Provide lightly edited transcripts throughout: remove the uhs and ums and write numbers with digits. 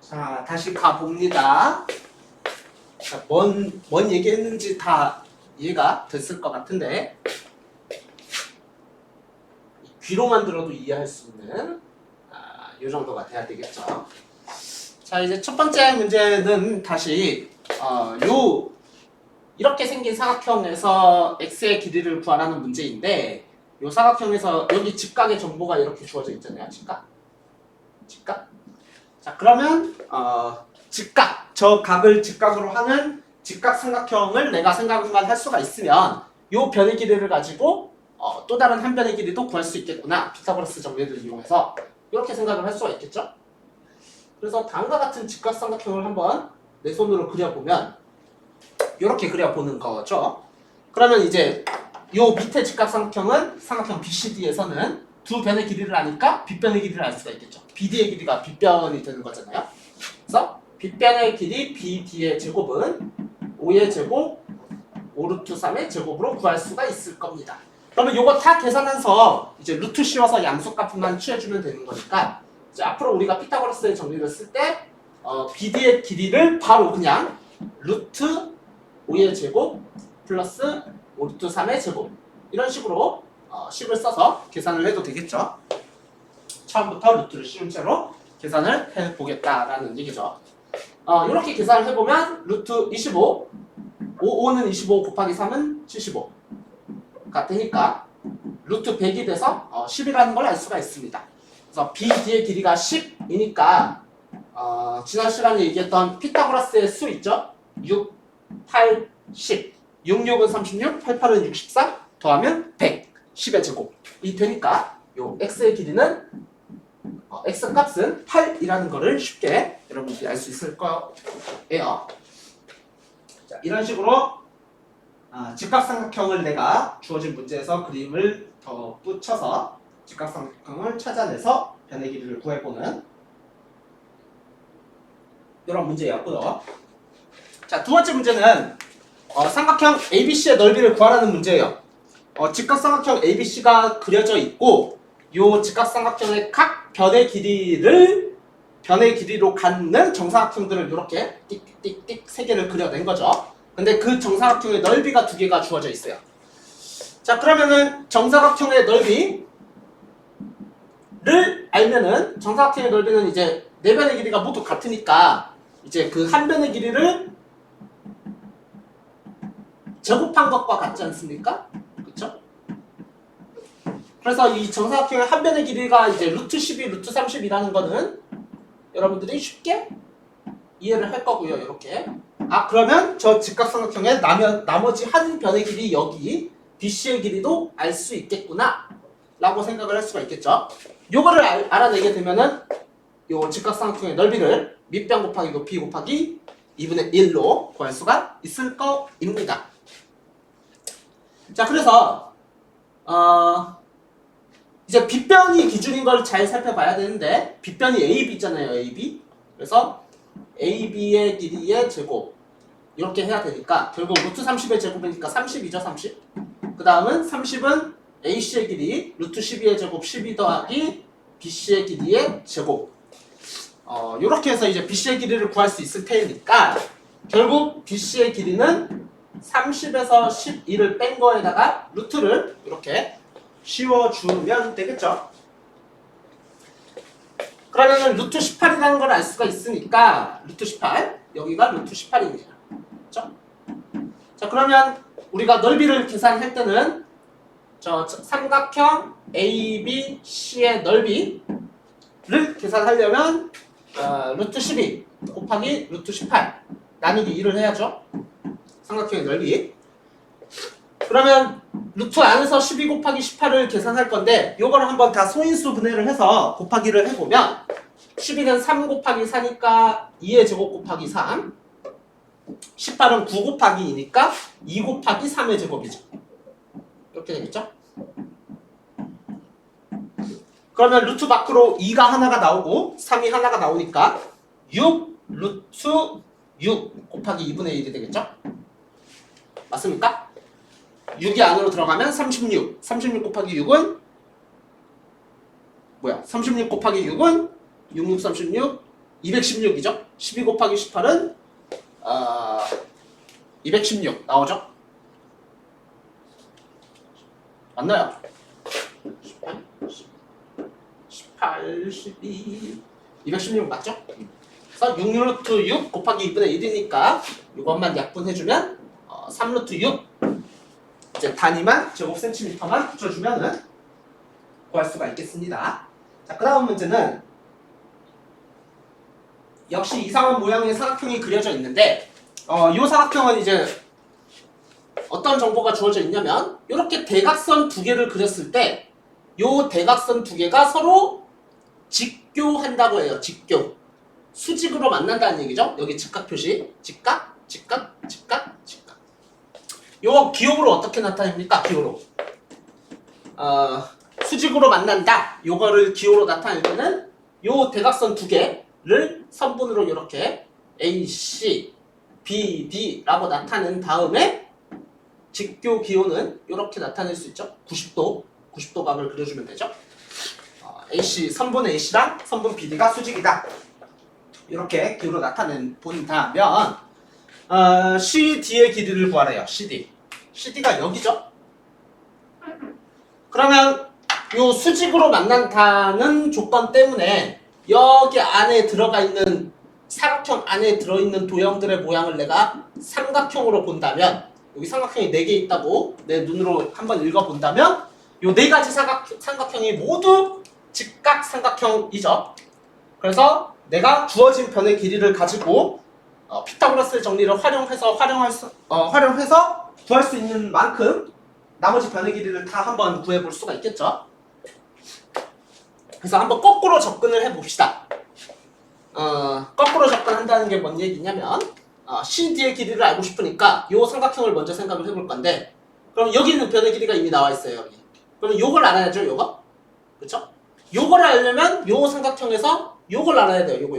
자, 다시 가봅니다. 자, 뭔 얘기했는지 다 이해가 됐을 것 같은데, 귀로만 들어도 이해할 수 있는 이 정도가 돼야 되겠죠. 자, 이제 첫 번째 문제는 다시 이렇게 생긴 사각형에서 x의 길이를 구하라는 문제인데, 이 사각형에서 여기 직각의 정보가 이렇게 주어져 있잖아요. 직각. 자, 그러면 직각, 저 각을 직각으로 하는 직각 삼각형을 내가 생각만 할 수가 있으면 이 변의 길이를 가지고 또 다른 한 변의 길이도 구할 수 있겠구나. 피타고라스 정리를 이용해서 이렇게 생각을 할 수가 있겠죠. 그래서 다음과 같은 직각 삼각형을 한번 내 손으로 그려보면 이렇게 그려보는 거죠. 그러면 이제 이 밑에 직각 삼각형은 삼각형 BCD에서는 두 변의 길이를 아니까 빗변의 길이를 알 수가 있겠죠. BD의 길이가 빗변이 되는 거잖아요. 그래서 빗변의 길이 BD의 제곱은 5의 제곱 5루트 3의 제곱으로 구할 수가 있을 겁니다. 그러면 이거 다 계산해서 이제 루트 씌워서 양수값만 취해주면 되는 거니까 이제 앞으로 우리가 피타고라스의 정리를 쓸 때 BD의 길이를 바로 그냥 루트 5의 제곱 플러스 5루트 3의 제곱 이런 식으로 식을 써서 계산을 해도 되겠죠. 처음부터 루트를 씌운 채로 계산을 해보겠다라는 얘기죠. 이렇게 계산을 해보면 루트 25 5는 25 곱하기 3은 75가 되니까 루트 100이 돼서 10이라는 걸 알 수가 있습니다. 그래서 BD의 길이가 10이니까 지난 시간에 얘기했던 피타고라스의 수 있죠? 6, 8, 10 6, 6은 36, 8, 8은 64 더하면 100 10의 제곱이 되니까 요 x의 길이는 x 값은 8이라는 거를 쉽게 여러분들이 알 수 있을 거예요. 자, 이런 식으로 직각삼각형을 내가 주어진 문제에서 그림을 더 붙여서 직각삼각형을 찾아내서 변의 길이를 구해보는 이런 문제였고요. 자, 두 번째 문제는 삼각형 ABC의 넓이를 구하라는 문제예요. 직각삼각형 ABC가 그려져 있고 이 직각삼각형의 각 변의 길이로 갖는 정사각형들을 이렇게 띡띡띡 세 개를 그려낸 거죠. 근데 그 정사각형의 넓이가 두 개가 주어져 있어요. 자, 그러면은 정사각형의 넓이를 알면은 정사각형의 넓이는 이제 네 변의 길이가 모두 같으니까 이제 그 한 변의 길이를 제곱한 것과 같지 않습니까? 그쵸? 그래서 이 정사각형의 한 변의 길이가 이제 루트 12, 루트 30이라는 거는 여러분들이 쉽게 이해를 할 거고요. 이렇게. 그러면 저 직각삼각형의 나머지 한 변의 길이 여기 BC의 길이도 알 수 있겠구나 라고 생각을 할 수가 있겠죠. 요거를 알아내게 되면은 요 직각삼각형의 넓이를 밑변 곱하기 높이 곱하기 2분의 1로 구할 수가 있을 거입니다. 자, 그래서 이제 빗변이 기준인 걸 잘 살펴봐야 되는데 빗변이 AB 있잖아요. AB. 그래서 AB의 길이의 제곱 이렇게 해야 되니까 결국 루트 30의 제곱이니까 30이죠. 30. 그 다음은 30은 AC의 길이 루트 12의 제곱 12 더하기 BC의 길이의 제곱 이렇게 해서 이제 BC의 길이를 구할 수 있을 테니까 결국 BC의 길이는 30에서 12를 뺀 거에다가 루트를 이렇게 씌워주면 되겠죠. 그러면은 루트 18이라는 걸 알 수가 있으니까 루트 18 여기가 루트 18입니다. 그렇죠? 자, 그러면 우리가 넓이를 계산할 때는 저 삼각형 ABC의 넓이를 계산하려면 루트 12 곱하기 루트 18 나누기 2를 해야죠. 삼각형의 넓이. 그러면 루트 안에서 12 곱하기 18을 계산할 건데 요거를 한번 다 소인수 분해를 해서 곱하기를 해보면 12는 3 곱하기 4니까 2의 제곱 곱하기 3 18은 9 곱하기 2니까 2 곱하기 3의 제곱이죠. 이렇게 되겠죠? 그러면 루트 밖으로 2가 하나가 나오고 3이 하나가 나오니까 6 루트 6 곱하기 2분의 1이 되겠죠? 맞습니까? 6이 안으로 들어가면 36 36 곱하기 6은 뭐야? 36 곱하기 6은 6, 6, 36 216이죠? 12 곱하기 18은 216 나오죠? 맞나요? 18, 12, 216 맞죠? 그래서 6루트 6 곱하기 2분의 1이니까 이것만 약분해주면 3루트 6 이제 단위만 제곱센티미터만 붙여주면은 구할 수가 있겠습니다. 자, 그 다음 문제는 역시 이상한 모양의 사각형이 그려져 있는데 이 사각형은 이제 어떤 정보가 주어져 있냐면 이렇게 대각선 두 개를 그렸을 때 이 대각선 두 개가 서로 직교한다고 해요. 직교. 수직으로 만난다는 얘기죠. 여기 직각 표시. 직각, 직각, 직각, 직각. 요 기호로 어떻게 나타냅니까? 기호로. 수직으로 만난다. 요거를 기호로 나타낼 때는 요 대각선 두 개를 선분으로 이렇게 AC, BD라고 나타낸 다음에 직교 기호는 이렇게 나타낼 수 있죠. 90도 각을 그려주면 되죠. AC, 선분 AC랑 선분 BD가 수직이다. 이렇게 기호로 본다면 CD의 길이를 구하래요. CD가 여기죠. 그러면 요 수직으로 만난다는 조건 때문에 여기 안에 들어가 있는 사각형 안에 들어있는 도형들의 모양을 내가 삼각형으로 본다면 여기 삼각형이 4개 있다고 내 눈으로 한번 읽어본다면 요 4가지 삼각형이 모두 직각 삼각형이죠. 그래서 내가 주어진 변의 길이를 가지고 피타고라스의 정리를 활용해서 구할 수 있는 만큼 나머지 변의 길이를 다 한번 구해볼 수가 있겠죠. 그래서 한번 거꾸로 접근을 해봅시다. 거꾸로 접근한다는 게 뭔 얘기냐면 CD의 길이를 알고 싶으니까 이 삼각형을 먼저 생각을 해볼 건데 그럼 여기 있는 변의 길이가 이미 나와 있어요. 여기. 그럼 요걸 알아야죠. 요거. 그쵸? 요걸 알려면 요 삼각형에서 요걸 알아야 돼요. 요거.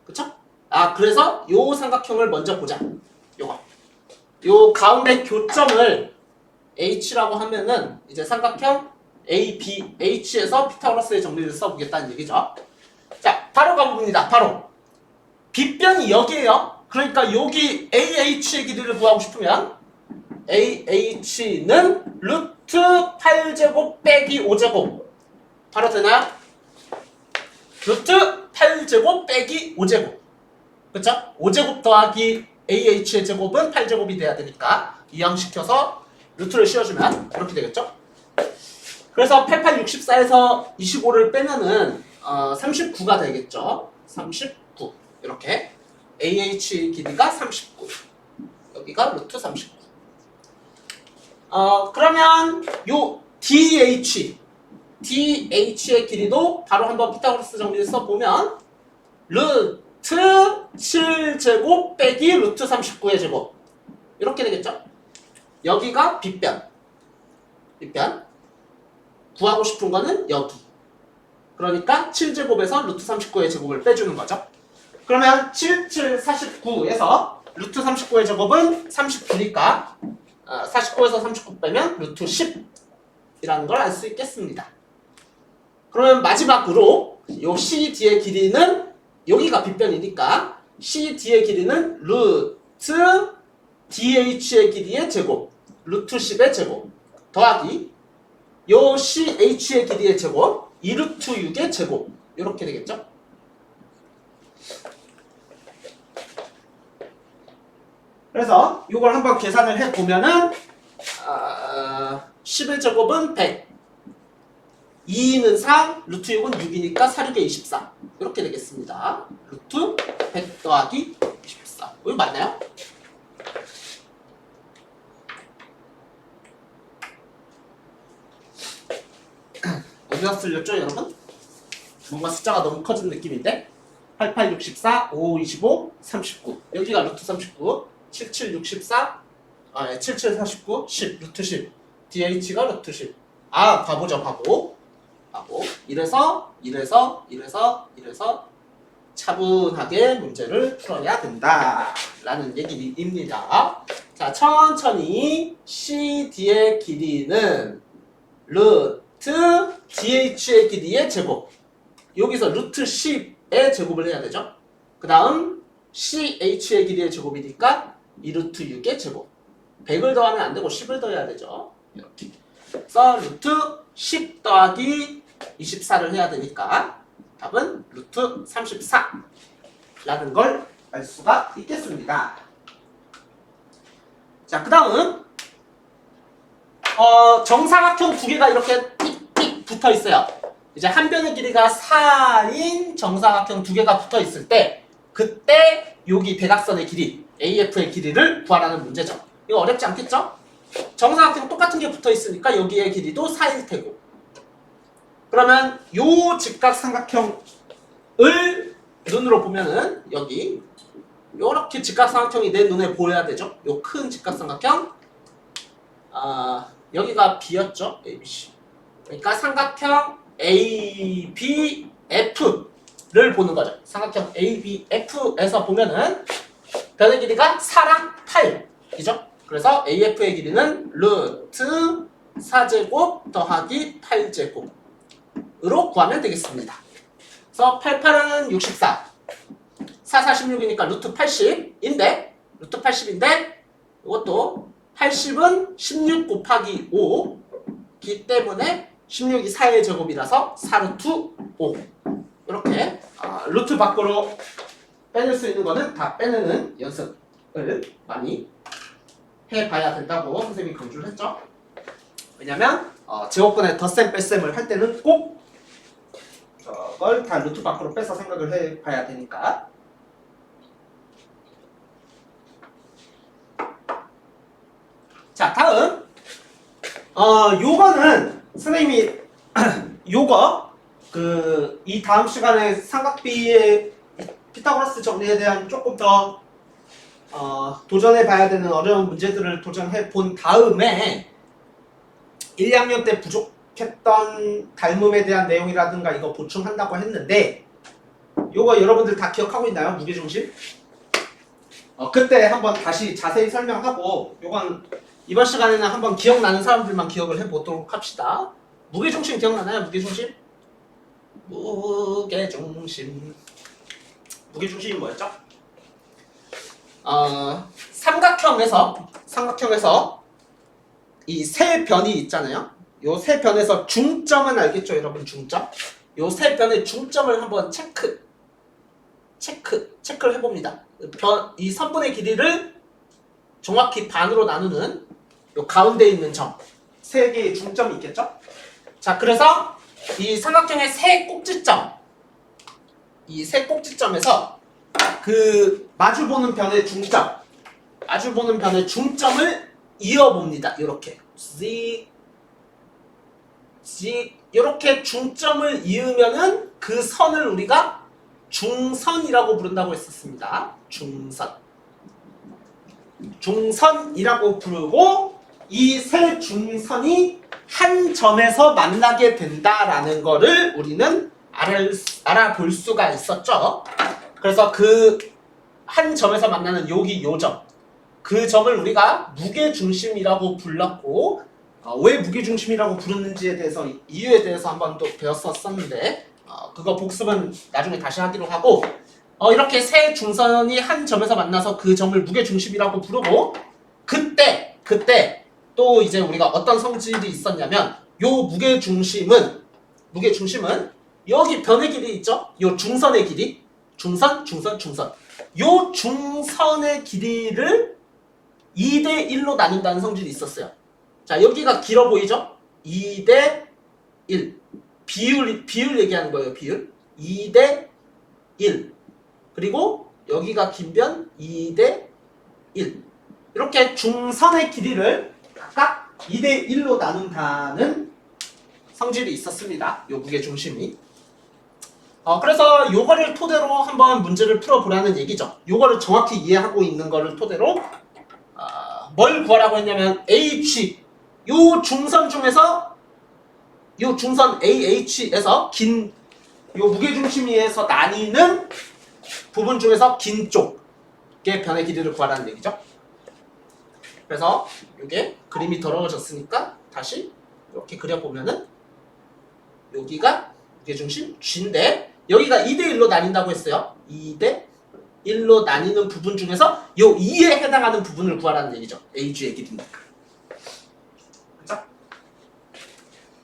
그쵸? 그래서 요 삼각형을 먼저 보자. 요거. 요 가운데 교점을 H라고 하면은 이제 삼각형 ABH에서 피타고라스의 정리를 써보겠다는 얘기죠. 자, 바로 가봅니다. 바로 빗변이 여기에요. 그러니까 여기 AH의 길이를 구하고 싶으면 AH는 루트 8제곱 빼기 5제곱 바로 되나요? 루트 8제곱 빼기 5제곱 그쵸? 5제곱 더하기 AH의 제곱은 8제곱이 돼야 되니까 이항시켜서 루트를 씌워주면 이렇게 되겠죠? 그래서 88, 64에서 25를 빼면은 39가 되겠죠? 39 이렇게 AH 길이가 39 여기가 루트 39 그러면 요 DH의 길이도 바로 한번 피타고라스 정리를 써보면 루트 7제곱 빼기 루트 39의 제곱 이렇게 되겠죠? 여기가 빗변 구하고 싶은 거는 여기 그러니까 7제곱에서 루트 39의 제곱을 빼주는 거죠. 그러면 7, 7, 49에서 루트 39의 제곱은 39니까 49에서 39 빼면 루트 10이라는 걸 알 수 있겠습니다. 그러면 마지막으로 요 CD의 길이는 여기가 빗변이니까 CD의 길이는 루트 DH의 길이의 제곱 루트 10의 제곱 더하기 요 CH의 길이의 제곱 2루트 6의 제곱 이렇게 되겠죠? 그래서 이걸 한번 계산을 해보면은 10의 제곱은 100 2는 4, 루트 6은 6이니까 4, 6에 24 이렇게 되겠습니다. 루트 100 더하기 24 이거 맞나요? 어디다 쓸렸죠 여러분? 뭔가 숫자가 너무 커진 느낌인데 88, 64, 55, 25, 39 여기가 루트 39 77, 64 77, 49, 10 루트 10 DH가 루트 10 바보죠 바보 이래서 차분하게 문제를 풀어야 된다 라는 얘기입니다. 자, 천천히 CD의 길이는 루트 DH의 길이의 제곱 여기서 루트 10의 제곱을 해야 되죠. 그 다음 CH의 길이의 제곱이니까 2 루트 6의 제곱. 100을 더하면 안 되고 10을 더해야 되죠. 이렇게. 그래서 루트 10 더하기 24를 해야 되니까 답은 루트 34라는 걸 알 수가 있겠습니다. 자, 그 다음 정사각형 두 개가 이렇게 띡띡 붙어 있어요. 이제 한 변의 길이가 4인 정사각형 두 개가 붙어 있을 때 그때 여기 대각선의 길이 AF의 길이를 구하라는 문제죠. 이거 어렵지 않겠죠? 정사각형 똑같은 게 붙어 있으니까 여기의 길이도 4일 테고. 그러면 요 직각삼각형을 눈으로 보면은 여기 요렇게 직각삼각형이 내 눈에 보여야 되죠. 요 큰 직각삼각형 여기가 B였죠. ABC. 그러니까 삼각형 ABF를 보는 거죠. 삼각형 ABF에서 보면은 변의 길이가 4랑 8이죠. 그래서 AF의 길이는 루트 4제곱 더하기 8제곱으로 구하면 되겠습니다. 그래서 88은 64, 4, 46이니까 루트 80인데 루트 80인데 이것도 80은 16 곱하기 5기 때문에 16이 4의 제곱이라서 4루트 5 이렇게 루트 밖으로 빼낼 수 있는 거는 다 빼내는 연습을 많이 해봐야 된다고 선생님이 강조를 했죠. 왜냐면 제곱근의 덧셈 뺄셈을 할 때는 꼭 저걸 다 루트 밖으로 빼서 생각을 해봐야 되니까. 자, 다음 요거는 선생님이 요거 이 다음 시간에 삼각비의 피타고라스 정리에 대한 조금 더 도전해 봐야 되는 어려운 문제들을 도전해 본 다음에 1, 2학년 때 부족했던 닮음에 대한 내용이라든가 이거 보충한다고 했는데 요거 여러분들 다 기억하고 있나요? 무게중심? 그때 한번 다시 자세히 설명하고 요건 이번 시간에는 한번 기억나는 사람들만 기억을 해보도록 합시다. 무게중심 기억나나요? 무게중심? 무게중심이 뭐였죠? 삼각형에서 이 세 변이 있잖아요. 요 세 변에서 중점은 알겠죠, 여러분? 중점. 요 세 변의 중점을 한번 체크를 해봅니다. 이 선분의 길이를 정확히 반으로 나누는 요 가운데 있는 점, 세 개의 중점이 있겠죠? 자, 그래서 이 삼각형의 세 꼭지점, 이 세 꼭지점에서 그 마주보는 변의 중점을 이어봅니다. 이렇게 이렇게 중점을 이으면은 그 선을 우리가 중선이라고 부른다고 했었습니다. 중선이라고 부르고 이 세 중선이 한 점에서 만나게 된다라는 거를 우리는 알아볼 수가 있었죠. 그래서 그 한 점에서 만나는 여기 요 점, 그 점을 우리가 무게중심이라고 불렀고 왜 무게중심이라고 부르는지에 대해서 이유에 대해서 한번 또 배웠었는데 그거 복습은 나중에 다시 하기로 하고 이렇게 세 중선이 한 점에서 만나서 그 점을 무게중심이라고 부르고 그때 또 이제 우리가 어떤 성질이 있었냐면 요 무게중심은 여기 변의 길이 있죠? 요 중선의 길이 중선 요 중선의 길이를 2대 1로 나눈다는 성질이 있었어요. 자, 여기가 길어 보이죠? 2대 1 비율 얘기하는 거예요. 비율 2대 1 그리고 여기가 긴 변 2대 1 이렇게 중선의 길이를 각각 2대 1로 나눈다는 성질이 있었습니다. 요 무게중심이. 그래서 요거를 토대로 한번 문제를 풀어보라는 얘기죠. 요거를 정확히 이해하고 있는 거를 토대로 뭘 구하라고 했냐면 H 요 중선 중에서 요 중선 AH에서 긴 요 무게중심에서 나뉘는 부분 중에서 긴 쪽의 변의 길이를 구하라는 얘기죠. 그래서 이게 그림이 더러워졌으니까 다시 이렇게 그려보면은 여기가 무게중심 G인데 여기가 2대1로 나뉜다고 했어요. 2대1로 나뉘는 부분 중에서 요 2에 해당하는 부분을 구하라는 얘기죠. AG의 길이니까. 그죠?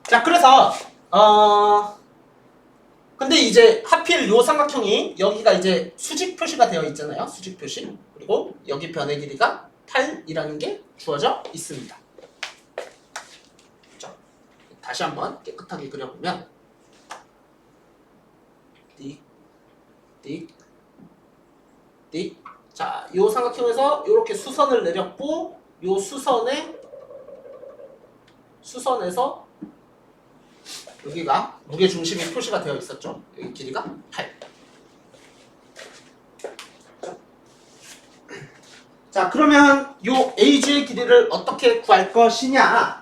자, 그래서 근데 이제 하필 요 삼각형이 여기가 이제 수직 표시가 되어 있잖아요. 수직 표시. 그리고 여기 변의 길이가 8이라는 게 주어져 있습니다. 그죠? 다시 한번 깨끗하게 그려보면 띡, 띡. 자, 요 삼각형에서 이렇게 수선을 내렸고, 요 수선에서 여기가 무게 중심이 표시가 되어 있었죠. 여기 길이가 8. 자, 그러면 요 AG의 길이를 어떻게 구할 것이냐?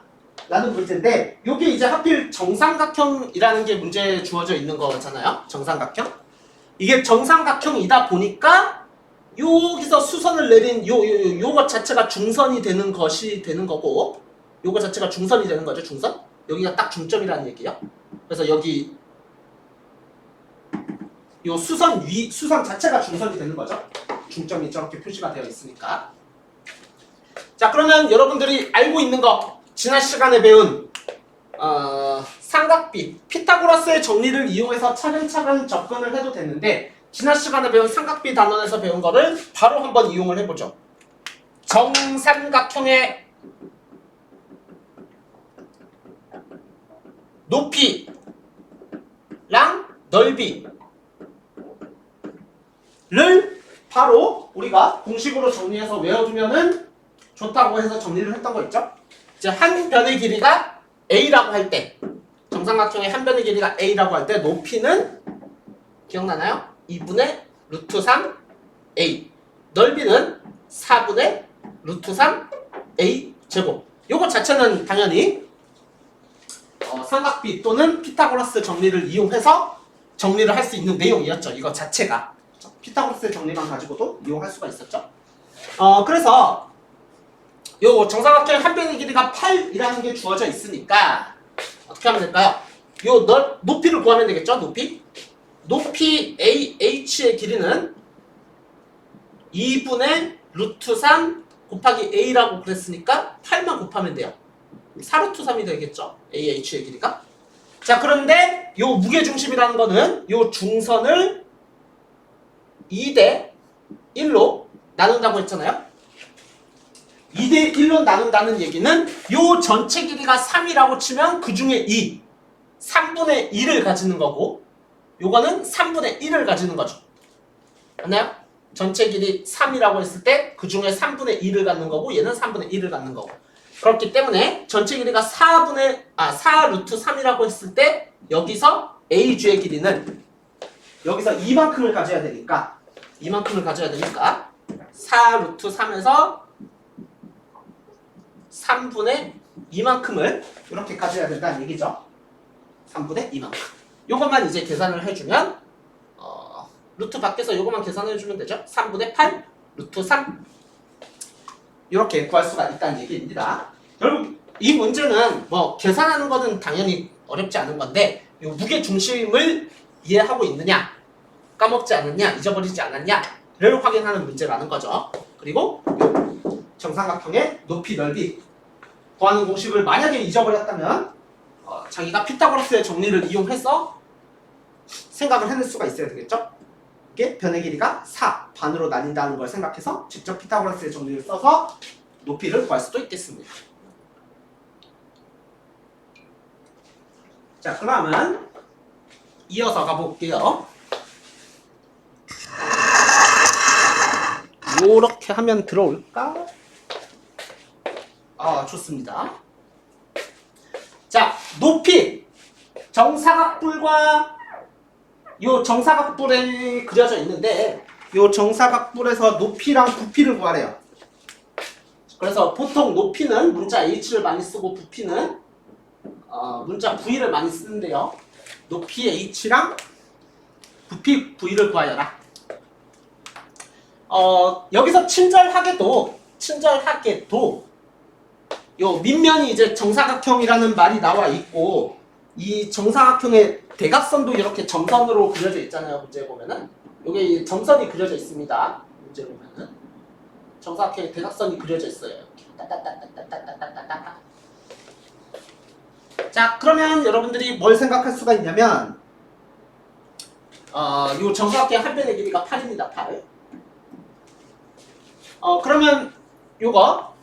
라는 문제인데, 요게 이제 하필 정삼각형이라는 게 문제에 주어져 있는 거잖아요. 정삼각형. 이게 정삼각형이다 보니까 여기서 수선을 내린 요것 자체가 중선이 되는 것이 되는 거고, 요거 자체가 중선이 되는 거죠. 중선. 여기가 딱 중점이라는 얘기예요. 그래서 여기 요 수선 자체가 중선이 되는 거죠. 중점이 저렇게 표시가 되어 있으니까. 자, 그러면 여러분들이 알고 있는 거, 지난 시간에 배운 삼각비, 피타고라스의 정리를 이용해서 차근차근 접근을 해도 되는데, 지난 시간에 배운 삼각비 단원에서 배운 거를 바로 한번 이용을 해보죠. 정삼각형의 높이랑 넓이를 바로 우리가 공식으로 정리해서 외워두면은 좋다고 해서 정리를 했던 거 있죠? 이제 한 변의 길이가 A라고 할 때, 정삼각형의 한 변의 길이가 A라고 할 때 높이는 기억나나요? 2분의 루트 3 A, 넓이는 4분의 루트 3 A 제곱. 요거 자체는 당연히 삼각비 또는 피타고라스 정리를 이용해서 정리를 할 수 있는 내용이었죠. 이거 자체가 피타고라스의 정리만 가지고도 이용할 수가 있었죠. 그래서 요 정삼각형의 한 변의 길이가 8이라는 게 주어져 있으니까 어떻게 하면 될까요? 요 높이를 구하면 되겠죠? 높이 AH의 길이는 2분의 루트 3 곱하기 A라고 그랬으니까 8만 곱하면 돼요. 4루트 3이 되겠죠? AH의 길이가. 자, 그런데 요 무게중심이라는 거는 요 중선을 2대 1로 나눈다고 했잖아요. 2대 1로 나눈다는 얘기는 요 전체 길이가 3이라고 치면 그 중에 2, 3분의 2를 가지는 거고, 요거는 3분의 1을 가지는 거죠. 맞나요? 전체 길이 3이라고 했을 때 그 중에 3분의 2를 갖는 거고, 얘는 3분의 1을 갖는 거고. 그렇기 때문에 전체 길이가 4 루트 3이라고 했을 때 여기서 AG의 길이는 여기서 이만큼을 가져야 되니까 4 루트 3에서 3분의 2만큼을 이렇게 가져야 된다는 얘기죠. 3분의 2만큼. 요것만 이제 계산을 해주면 루트 밖에서 요것만 계산을 해주면 되죠. 3분의 8 루트 3 이렇게 구할 수가 있다는 얘기입니다. 결국 이 문제는 뭐 계산하는 거는 당연히 어렵지 않은 건데, 요 무게 중심을 이해하고 있느냐, 까먹지 않았냐, 잊어버리지 않았냐를 확인하는 문제라는 거죠. 그리고 요 정삼각형의 높이, 넓이 구하는 공식을 만약에 잊어버렸다면 자기가 피타고라스의 정리를 이용해서 생각을 해낼 수가 있어야 되겠죠. 이게 변의 길이가 4, 반으로 나뉜다는 걸 생각해서 직접 피타고라스의 정리를 써서 높이를 구할 수도 있겠습니다. 자, 그러면 이어서 가볼게요. 요렇게 하면 들어올까? 좋습니다. 자, 높이 정사각뿔과 요 정사각뿔에 그려져 있는데, 요 정사각뿔에서 높이랑 부피를 구하래요. 그래서 보통 높이는 문자 H를 많이 쓰고 부피는 문자 V를 많이 쓰는데요. 높이 H랑 부피 V를 구하여라. 여기서 친절하게도 요 밑면이 이제 정사각형이라는 말이 나와 있고, 이 정사각형의 대각선도 이렇게 점선으로 그려져 있잖아요. 문제 보면은 여기 점선이 그려져 있습니다. 문제 보면은 정사각형의 대각선이 그려져 있어요. 이렇게. 따따따따따따따따따. 자, 그러면 여러분들이 뭘 생각할 수가 있냐면 이 정사각형 한 변의 길이가 8입니다. 8. 그러면 요거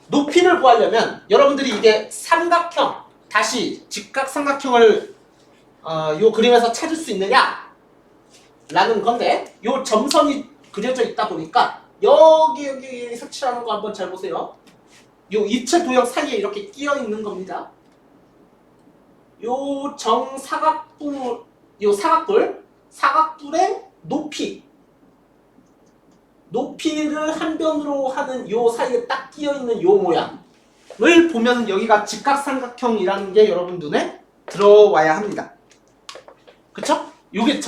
높이를 구하려면 여러분들이 이게 삼각형 다시 직각삼각형을 요 그림에서 찾을 수 있느냐 라는 건데 요 점선이 그려져 있다 보니까 여기 색칠하는 거 한번 잘 보세요. 요 입체 도형 사이에 이렇게 끼어 있는 겁니다. 요 정사각뿔 요 사각뿔의 높이를 한 변으로 하는 요 사이에 딱 끼어 있는 요 모양을 보면 여기가 직각삼각형이라는 게 여러분 눈에 들어와야 합니다. 그쵸? 요게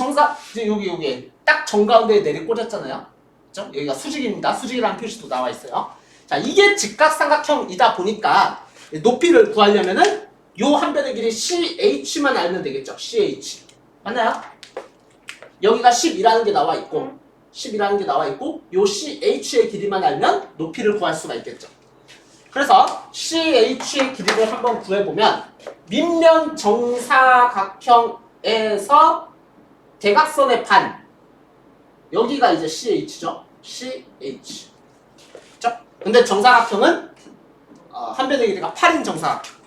요게 딱 정가운데에 내리 꽂았잖아요. 그쵸? 여기가 수직입니다. 수직이라는 표시도 나와 있어요. 자, 이게 직각삼각형이다 보니까 높이를 구하려면은 요 한 변의 길이 CH만 알면 되겠죠. CH. 맞나요? 여기가 10이라는 게 나와 있고 10이라는 게 나와 있고 요 CH의 길이만 알면 높이를 구할 수가 있겠죠. 그래서 CH의 길이를 한번 구해보면 밑면 정사각형에서 대각선의 반 여기가 이제 CH죠. CH. 그쵸? 근데 정사각형은 한 변의 길이가 8인 정사각형.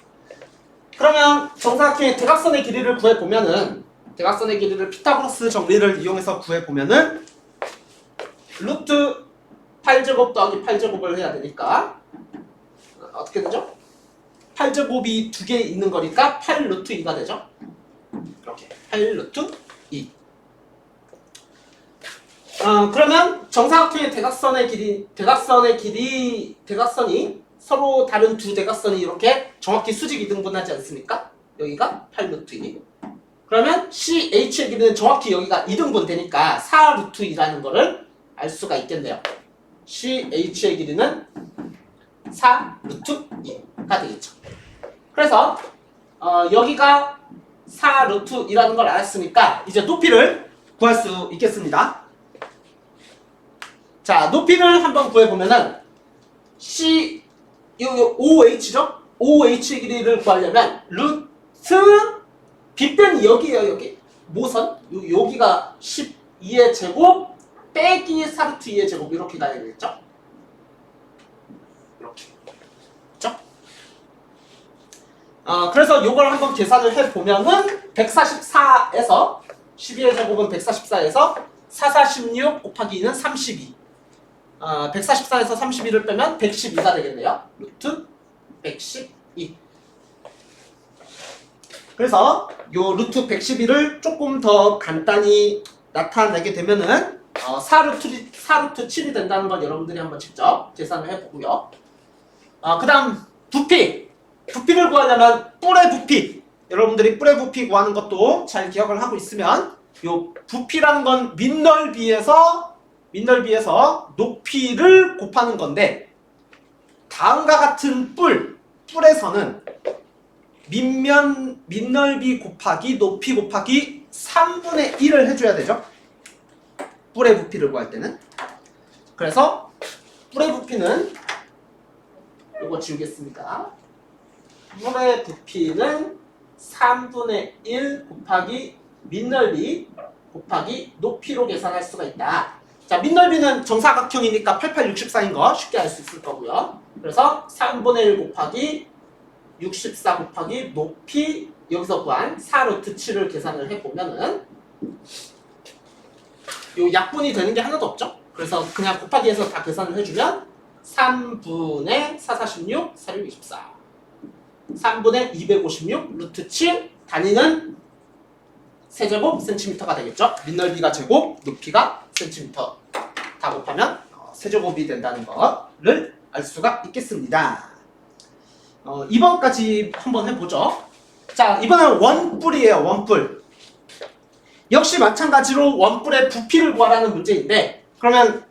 그러면 정사각형의 대각선의 길이를 구해보면은 대각선의 길이를 피타고라스 정리를 이용해서 구해보면은 루트 8제곱 더하기 8제곱을 해야 되니까 어떻게 되죠? 8제곱이 두 개 있는 거니까 8 루트 2가 되죠. 이렇게 8 루트 2. 그러면 정사각형의 대각선이 서로 다른 두 대각선이 이렇게 정확히 수직 이등분하지 않습니까? 여기가 8 루트 2. 그러면 CH의 길이는 정확히 여기가 이등분 되니까 4 루트 2라는 거를 알 수가 있겠네요. CH의 길이는 4 루트 2가 되겠죠. 그래서 여기가 4 루트 2라는 걸 알았으니까 이제 높이를 구할 수 있겠습니다. 자, 높이를 한번 구해보면은 OH죠? OH의 길이를 구하려면 루트 빗변이 여기에요. 여기 모선 여기가 12의 제곱 빼기 4 루트 2의 제곱 이렇게 가야 되겠죠? 이렇게 그렇죠? 그래서 요걸 한번 계산을 해보면은 144에서 12의 제곱은 144에서 4, 4, 16 곱하기 2는 32 144에서 32를 빼면 112가 되겠네요. 루트 112. 그래서 요 루트 112를 조금 더 간단히 나타내게 되면은 4루트 7이 된다는 건 여러분들이 한번 직접 계산을 해보고요. 그 다음 부피를 구하려면 뿔의 부피 여러분들이 뿔의 부피 구하는 것도 잘 기억을 하고 있으면 요 부피라는 건 밑넓이에서 높이를 곱하는 건데 다음과 같은 뿔에서는 밑넓이 곱하기 높이 곱하기 3분의 1을 해줘야 되죠. 뿔의 부피를 구할 때는. 그래서 뿔의 부피는 이거 지우겠습니다. 뿔의 부피는 3분의 1 곱하기 밑넓이 곱하기 높이로 계산할 수가 있다. 자, 밑넓이는 정사각형이니까 88, 64인 거 쉽게 알 수 있을 거고요. 그래서 3분의 1 곱하기 64 곱하기 높이 여기서 구한 4 루트 7을 계산을 해보면은 요 약분이 되는 게 하나도 없죠. 그래서 그냥 곱하기 해서 다 계산을 해주면 3분의 4, 46, 4, 6, 24 3분의 256 루트 7 단위는 세제곱 센티미터가 되겠죠. 밑넓이가 제곱, 높이가 센티미터 다 곱하면 세제곱이 된다는 거를 알 수가 있겠습니다. 2번까지 한번 해보죠. 자, 이번엔 원뿔이에요. 원뿔. 역시 마찬가지로 원뿔의 부피를 구하라는 문제인데 그러면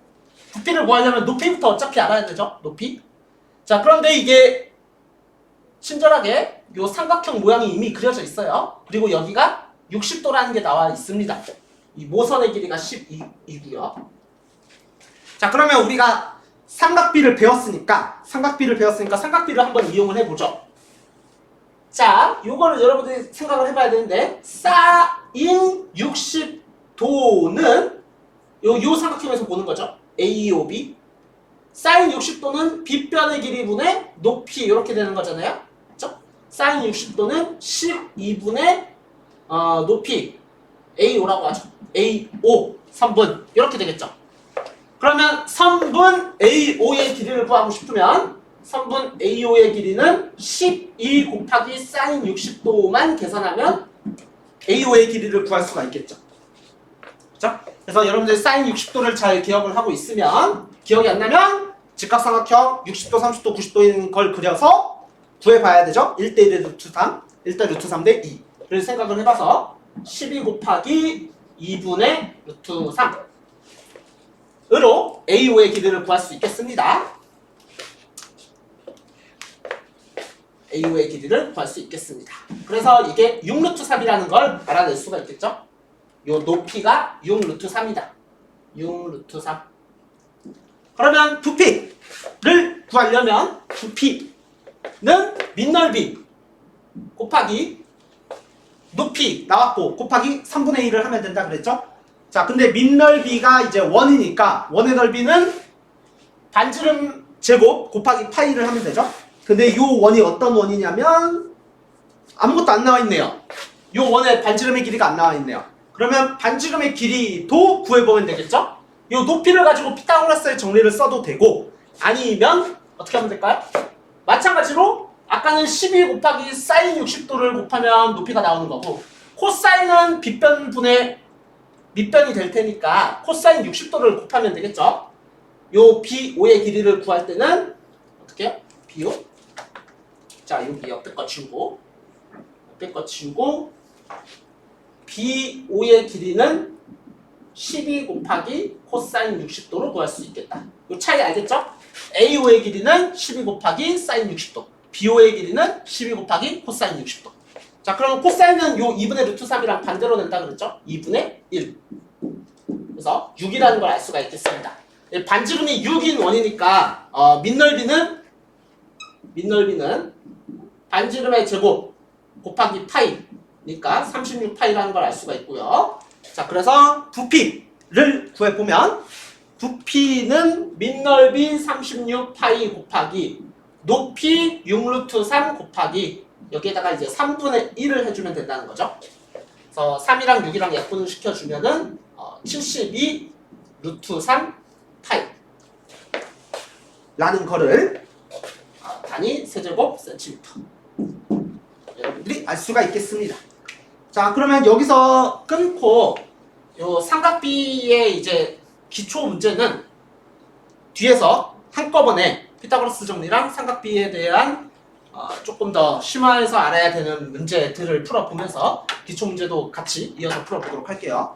부피를 구하려면 높이부터 어차피 알아야 되죠. 높이. 자, 그런데 이게 친절하게 요 삼각형 모양이 이미 그려져 있어요. 그리고 여기가 60도라는 게 나와 있습니다. 이 모선의 길이가 12이고요. 자, 그러면 우리가 삼각비를 배웠으니까 삼각비를 한번 이용을 해보죠. 자, 요거를 여러분들이 생각을 해봐야 되는데 사인 60도는 요 삼각형에서 보는 거죠. AOB. 사인 60도는 빗변의 길이분의 높이 이렇게 되는 거잖아요. 그렇죠? 사인 60도는 12분의 높이 AO라고 하죠. AO 3분 이렇게 되겠죠. 그러면 선분 AO의 길이를 구하고 싶으면 선분 AO의 길이는 12 곱하기 사인 60도만 계산하면 AO의 길이를 구할 수가 있겠죠. 그렇죠? 그래서 여러분들 사인 60도를 잘 기억을 하고 있으면 기억이 안 나면 직각삼각형 60도, 30도, 90도인 걸 그려서 구해봐야 되죠. 1대 1의 루트 3, 1대 루트 3 대 2. 그래서 생각을 해봐서 12 곱하기 2분의 루트 3으로 AO의 길이를 구할 수 있겠습니다. AO의 길이를 구할 수 있겠습니다. 그래서 이게 6루트 3이라는 걸 알아낼 수가 있겠죠. 요 높이가 6루트 3이다. 6루트 3. 그러면 부피를 구하려면 부피는 밑넓이 곱하기 높이 나왔고 곱하기 3분의 1을 하면 된다 그랬죠? 자, 근데 밑넓이가 이제 원이니까 원의 넓이는 반지름 제곱 곱하기 파이를 하면 되죠? 근데 요 원이 어떤 원이냐면 아무것도 안 나와 있네요. 요 원의 반지름의 길이가 안 나와 있네요. 그러면 반지름의 길이도 구해보면 되겠죠? 요 높이를 가지고 피타고라스의 정리를 써도 되고 아니면 어떻게 하면 될까요? 마찬가지로 아까는 12 곱하기 사인 60도를 곱하면 높이가 나오는 거고 코사인은 빗변분의 밑변이 될 테니까 코사인 60도를 곱하면 되겠죠? 요 BO의 길이를 구할 때는 어떻게 해요? BO? 자, 여기 옆에 거 지우고 BO의 길이는 12 곱하기 코사인 60도로 구할 수 있겠다. 이 차이 알겠죠? AO의 길이는 12 곱하기 사인 60도, BO의 길이는 12 곱하기 코사인 60도. 자, 그러면 코사인은 요 2분의 루트 3이랑 반대로 낸다 그랬죠? 2분의 1. 그래서 6이라는 걸 알 수가 있겠습니다. 반지름이 6인 원이니까 밑넓이는 반지름의 제곱 곱하기 파이니까 36파이라는 걸 알 수가 있고요. 자, 그래서 부피를 구해보면 부피는 밑넓이 36파이 곱하기 높이 6루트 3 곱하기 여기에다가 이제 3분의 1을 해주면 된다는 거죠. 그래서 3이랑 6이랑 약분을 시켜주면은 72 루트 3 파이 라는 거를 단위 세제곱 센티미터 여러분들이 알 수가 있겠습니다. 자, 그러면 여기서 끊고 요 삼각비의 이제 기초 문제는 뒤에서 한꺼번에 피타고라스 정리랑 삼각비에 대한 조금 더 심화해서 알아야 되는 문제들을 풀어보면서 기초 문제도 같이 이어서 풀어보도록 할게요.